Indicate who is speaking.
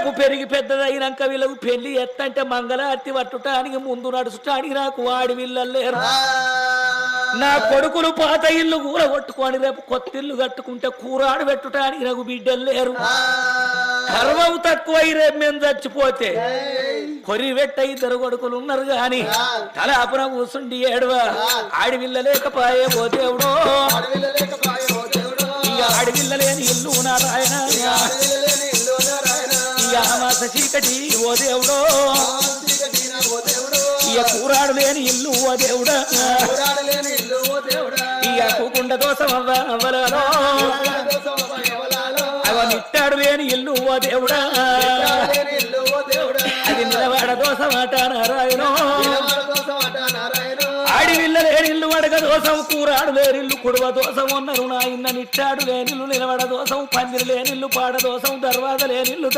Speaker 1: రేపు పెరిగి పెద్దదైనాక వీళ్ళకు పెళ్లి ఎత్తంటే మంగళార్తి పట్టుటానికి ముందు నడుచుటానికి నాకు వాడి వీళ్ళలు లేరు. నా కొడుకులు పాత ఇల్లు కూర కొట్టుకొని రేపు కొత్త ఇల్లు కట్టుకుంటే కూరాడు పెట్టుటానికి నాకు బిడ్డలు లేరు. గర్వం తక్కువ రేపు మేము చచ్చిపోతే కొరి పెట్ట ఇద్దరు కొడుకులు ఉన్నారు గాని తలాపురం కూర్చుండి ఏడవా ఆడివిల్ల లేకపాయే ఓ దేవుడో, ఇక ఆడివిల్ల లేని ఇల్లు నారాయణ, ఇక మాస చీకటి ఓ దేవుడో, ఇక కూరాడు లేని ఇల్లు ఓ దేవుడా, ఇక కూకుండ దోసం అవ్వలలో అవ నిట్టాడు లేని ఇల్లు ఓ దేవుడా, అది నిలవాడ దోసమాట నారాయణ, ఆడివిల్ల లేనిల్లు వడగ దోసం కూరాడు లేనిల్లు కుడువ దోసం ఉన్నారు నాయన్న, నిట్టాడు లేనిల్లు నిలవడ దోసం పందిరి లేనిల్లు పాడ దోసం దర్వాజ లేనిల్లు